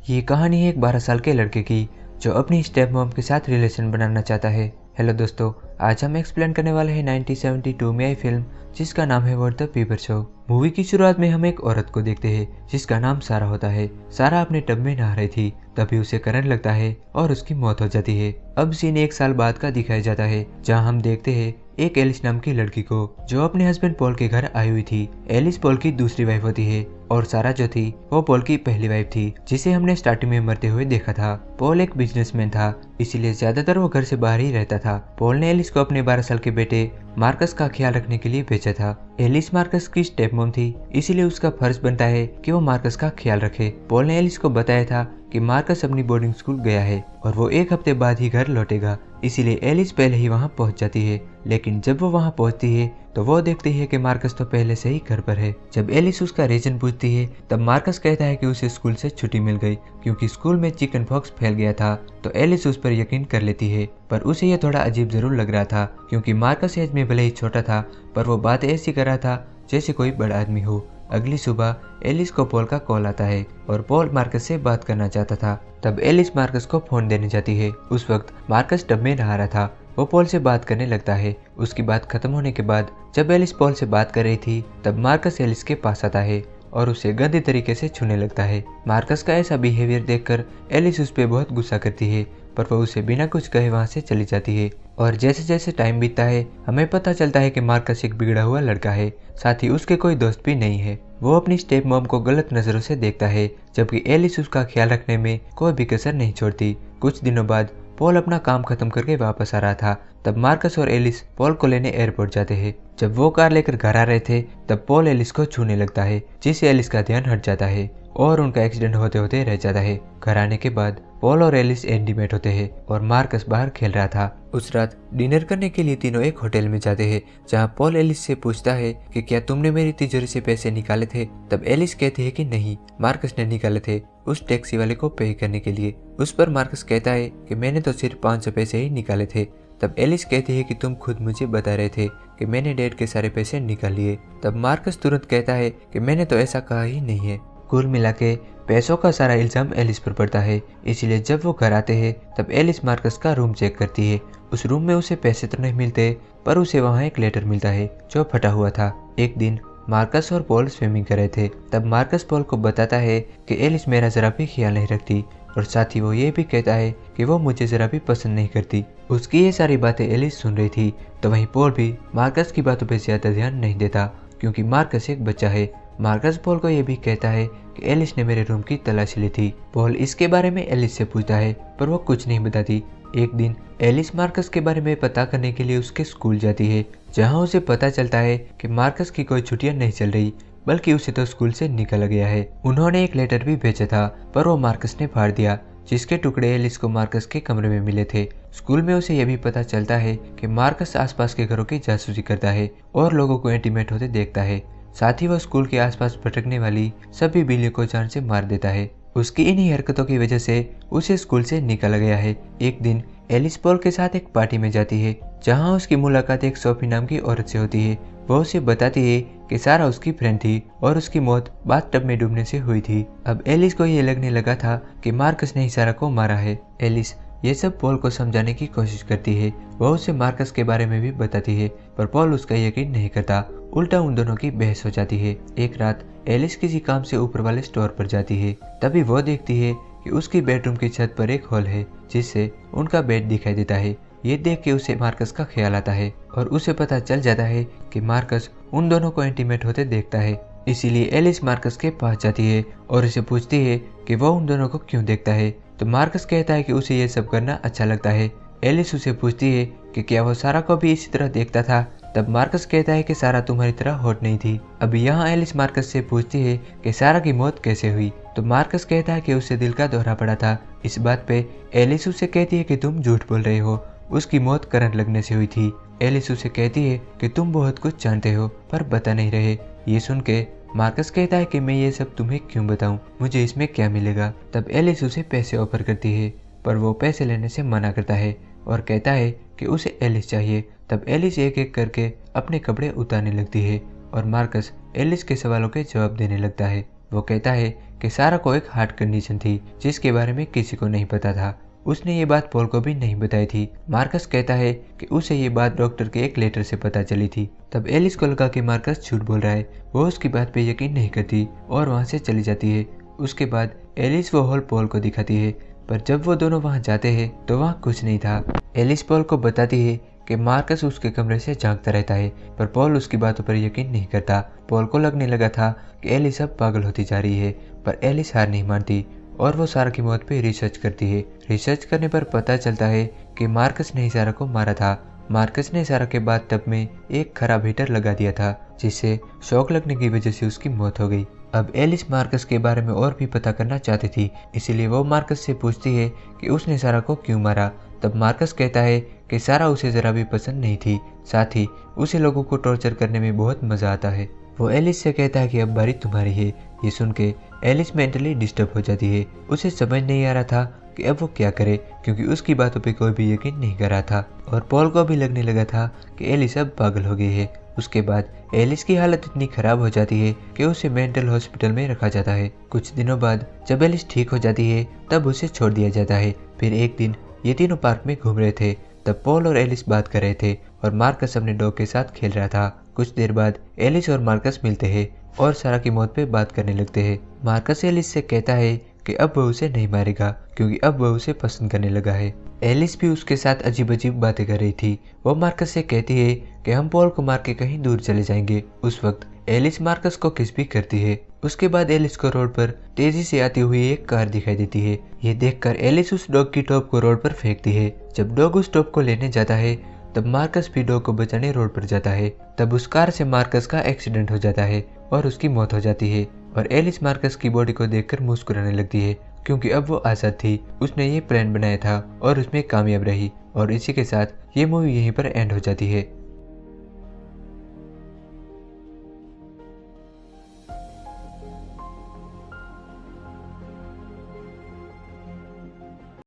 ये कहानी है एक 12 साल के लड़के की जो अपनी स्टेप मॉम के साथ रिलेशन बनाना चाहता है। हेलो दोस्तों, आज हम एक्सप्लेन करने वाले हैं 1972 में आई फिल्म जिसका नाम है व्हाट द पीपर शो। मूवी की शुरुआत में हम एक औरत को देखते हैं जिसका नाम सारा होता है। सारा अपने टब में नहा रही थी, तभी उसे करंट लगता है और उसकी मौत हो जाती है। अब सीन 1 साल बाद का दिखाया जाता है जहाँ हम देखते हैं एक एलिस नाम की लड़की को जो अपने हस्बैंड पॉल के घर आई हुई थी। एलिस पॉल की दूसरी वाइफ होती है और सारा जो थी वो पॉल की पहली वाइफ थी जिसे हमने स्टार्टिंग में मरते हुए देखा था। पॉल एक बिजनेसमैन था, इसीलिए ज्यादातर वो घर से बाहर ही रहता था। पॉल ने एलिस को अपने 12 साल के बेटे मार्कस का ख्याल रखने के लिए भेजा था। एलिस मार्कस की स्टेप मॉम थी, इसीलिए उसका फर्ज बनता है कि वो मार्कस का ख्याल रखे। पॉल ने एलिस को बताया था कि मार्कस अपनी बोर्डिंग स्कूल गया है और वो 1 हफ्ते बाद ही घर लौटेगा, इसीलिए एलिस पहले ही वहाँ पहुँच जाती है। लेकिन जब वो वहाँ पहुँचती है तो वो देखती है कि मार्कस तो पहले से ही घर पर है। जब एलिस उसका रीजन पूछती है तब मार्कस कहता है कि उसे स्कूल से छुट्टी मिल गई क्योंकि स्कूल में चिकन पॉक्स फैल गया था। तो एलिस उस पर यकीन कर लेती है, पर उसे यह थोड़ा अजीब जरूर लग रहा था क्योंकि मार्कस एज में भले ही छोटा था पर वो बात ऐसी कर रहा था जैसे कोई बड़ा आदमी हो। अगली सुबह एलिस को पॉल का कॉल आता है और पॉल मार्कस से बात करना चाहता था। तब एलिस मार्कस को फोन देने जाती है। उस वक्त मार्कस टब में नहा रहा था। वो पॉल से बात करने लगता है। उसकी बात खत्म होने के बाद जब एलिस पॉल से बात कर रही थी तब मार्कस एलिस के पास आता है और उसे गंदे तरीके से छूने लगता है। मार्कस का ऐसा बिहेवियर देखकर एलिस उस पर बहुत गुस्सा करती है, पर वो उसे बिना कुछ कहे वहाँ से चली जाती है। और जैसे जैसे टाइम बीतता है हमें पता चलता है कि मार्कस एक बिगड़ा हुआ लड़का है, साथ ही उसके कोई दोस्त भी नहीं है। वो अपनी स्टेप मॉम को गलत नजरों से देखता है, जबकि एलिस उसका ख्याल रखने में कोई भी कसर नहीं छोड़ती। कुछ दिनों बाद पॉल अपना काम खत्म करके वापस आ रहा था, तब मार्कस और एलिस पॉल को लेने एयरपोर्ट जाते हैं। जब वो कार लेकर घर आ रहे थे तब पॉल एलिस को छूने लगता है, जिससे एलिस का ध्यान हट जाता है और उनका एक्सीडेंट होते होते रह जाता है। घर आने के बाद पॉल और एलिस इंटीमेट होते हैं और मार्कस बाहर खेल रहा था। उस रात डिनर करने के लिए तीनों एक होटल में जाते हैं जहां पॉल एलिस से पूछता है कि क्या तुमने मेरी तिजोरी से पैसे निकाले थे। तब एलिस कहती है कि नहीं, मार्कस ने निकाले थे उस टैक्सी वाले को पे करने के लिए। उस पर मार्कस कहता है कि मैंने तो सिर्फ 500 पैसे ही निकाले थे। तब एलिस कहती है कि तुम खुद मुझे बता रहे थे कि मैंने डैड के सारे पैसे निकाल लिए। तब मार्कस तुरंत कहता है कि मैंने तो ऐसा कहा ही नहीं है। कुल मिला के पैसों का सारा इल्जाम एलिस पर पड़ता है, इसीलिए जब वो घर आते हैं तब एलिस मार्कस का रूम चेक करती है। उस रूम में उसे पैसे तो नहीं मिलते, पर उसे वहाँ एक लेटर मिलता है जो फटा हुआ था। एक दिन मार्कस और पॉल स्विमिंग कर रहे थे, तब मार्कस पॉल को बताता है कि एलिस मेरा जरा भी ख्याल नहीं रखती और साथ ही वो ये भी कहता है कि वो मुझे जरा भी पसंद नहीं करती। उसकी ये सारी बातें एलिस सुन रही थी, तो वहीं पॉल भी मार्कस की बातों पर ज्यादा ध्यान नहीं देता क्योंकि मार्कस एक बच्चा है। मार्कस पॉल को यह भी कहता है कि एलिस ने मेरे रूम की तलाशी ली थी। पॉल इसके बारे में एलिस से पूछता है पर वो कुछ नहीं बताती। एक दिन एलिस मार्कस के बारे में पता करने के लिए उसके स्कूल जाती है, जहां उसे पता चलता है कि मार्कस की कोई छुट्टियां नहीं चल रही बल्कि उसे तो स्कूल से निकल गया है। उन्होंने एक लेटर भी भेजा था पर वो मार्कस ने फाड़ दिया, जिसके टुकड़े एलिस को मार्कस के कमरे में मिले थे। स्कूल में उसे यह भी पता चलता है कि मार्कस आसपास के घरों की जासूसी करता है और लोगों को इंटीमेट होते देखता है। साथ ही वह स्कूल के आसपास भटकने वाली सभी बिल्लियों को जान से मार देता है। उसकी इन्हीं हरकतों की वजह से उसे स्कूल से निकाला गया है। एक दिन एलिस पॉल के साथ एक पार्टी में जाती है जहां उसकी मुलाकात एक सोफी नाम की औरत से होती है। वो उसे बताती है कि सारा उसकी फ्रेंड थी और उसकी मौत बाथटब में डूबने से हुई थी। अब एलिस को ये लगने लगा था कि मार्कस ने ही सारा को मारा है। एलिस ये सब पॉल को समझाने की कोशिश करती है। वह उसे मार्कस के बारे में भी बताती है, पर पॉल उसका यकीन नहीं करता। उल्टा उन दोनों की बहस हो जाती है। एक रात एलिस किसी काम से ऊपर वाले स्टोर पर जाती है, तभी वो देखती है कि उसकी बेडरूम की छत पर एक होल है जिससे उनका बेड दिखाई देता है। ये देख के उसे मार्कस का ख्याल आता है और उसे पता चल जाता है कि मार्कस उन दोनों को इंटीमेट होते देखता है। इसीलिए एलिस मार्कस के पास जाती है और उसे पूछती है कि वो उन दोनों को क्यों देखता है। तो मार्कस कहता है कि उसे ये सब करना अच्छा लगता है। एलिस उसे पूछती है कि क्या वो सारा को भी इसी तरह देखता था। तब मार्कस कहता है कि सारा तुम्हारी तरह हॉट नहीं थी। अब यहाँ एलिस मार्कस से पूछती है कि सारा की मौत कैसे हुई। तो मार्कस कहता है कि उसे दिल का दौरा पड़ा था। इस बात पे एलिस उसे कहती है कि तुम झूठ बोल रहे हो, उसकी मौत करंट लगने से हुई थी। एलिस उसे कहती है कि तुम बहुत कुछ जानते हो पर बता नहीं रहे। ये सुन के मार्कस कहता है कि मैं ये सब तुम्हें क्यों बताऊं, मुझे इसमें क्या मिलेगा। तब एलिस उसे पैसे ऑफर करती है, पर वो पैसे लेने से मना करता है और कहता है कि उसे एलिस चाहिए। तब एलिस एक एक करके अपने कपड़े उतारने लगती है और मार्कस एलिस के सवालों के जवाब देने लगता है। वो कहता है कि सारा को एक हार्ट कंडीशन थी जिसके बारे में किसी को नहीं पता था। उसने ये बात पॉल को भी नहीं बताई थी। मार्कस कहता है कि उसे ये बात डॉक्टर के एक लेटर से पता चली थी। तब एलिस को लगा कि मार्कस झूठ बोल रहा है। वो उसकी बात पे यकीन नहीं करती और वहाँ से चली जाती है। उसके बाद एलिस वो हॉल पॉल को दिखाती है, पर जब वो दोनों वहाँ जाते हैं तो वहाँ कुछ नहीं था। एलिस पॉल को बताती है कि मार्कस उसके कमरे से झांकता रहता है, पर पॉल उसकी बातों पर यकीन नहीं करता। पॉल को लगने लगा था कि एलिस अब पागल होती जा रही है, पर एलिस हार नहीं मानती और वो सारा की मौत पे रिसर्च करती है। रिसर्च करने पर पता चलता है कि मार्कस ने सारा को मारा था। मार्कस ने सारा के बाद टब में एक खराब हीटर लगा दिया था, जिससे शॉक लगने की वजह से उसकी मौत हो गई। अब एलिस मार्कस के बारे में और भी पता करना चाहती थी, इसीलिए वो मार्कस से पूछती है कि उसने सारा को क्यों मारा। तब मार्कस कहता है कि सारा उसे ज़रा भी पसंद नहीं थी, साथ ही उसे लोगों को टॉर्चर करने में बहुत मज़ा आता है। वो एलिस से कहता है कि अब बारी तुम्हारी है। ये सुन के एलिस मेंटली डिस्टर्ब हो जाती है। उसे समझ नहीं आ रहा था कि अब वो क्या करे, क्योंकि उसकी बातों पे कोई भी यकीन नहीं कर रहा था और पॉल को भी लगने लगा था कि एलिस अब पागल हो गई है। उसके बाद एलिस की हालत इतनी खराब हो जाती है कि उसे मेंटल हॉस्पिटल में रखा जाता है। कुछ दिनों बाद जब एलिस ठीक हो जाती है तब उसे छोड़ दिया जाता है। फिर एक दिन ये तीनों पार्क में घूम रहे थे, तब पॉल और एलिस बात कर रहे थे और मार्कस अपने डॉग के साथ खेल रहा था। कुछ देर बाद एलिस और मार्कस मिलते हैं और सारा की मौत पे बात करने लगते हैं। मार्कस एलिस से कहता है कि अब वह उसे नहीं मारेगा, क्योंकि अब वह उसे पसंद करने लगा है। एलिस भी उसके साथ अजीब अजीब बातें कर रही थी। वो मार्कस से कहती है कि हम पॉल को मार के कहीं दूर चले जाएंगे। उस वक्त एलिस मार्कस को किस भी करती है। उसके बाद एलिस को रोड पर तेजी से आती हुई एक कार दिखाई देती है। ये देखकर एलिस उस डॉग की टॉप को रोड पर फेंकती है। जब डॉग उस टॉप को लेने जाता है तब मार्कस भी डॉग को बचाने रोड पर जाता है। तब उस कार से मार्कस का एक्सीडेंट हो जाता है और उसकी मौत हो जाती है और एलिस मार्कस की बॉडी को देखकर मुस्कुराने लगती है, क्योंकि अब वो आज़ाद थी। उसने ये प्लान बनाया था और उसमें कामयाब रही। और इसी के साथ ये मूवी यहीं पर एंड हो जाती है।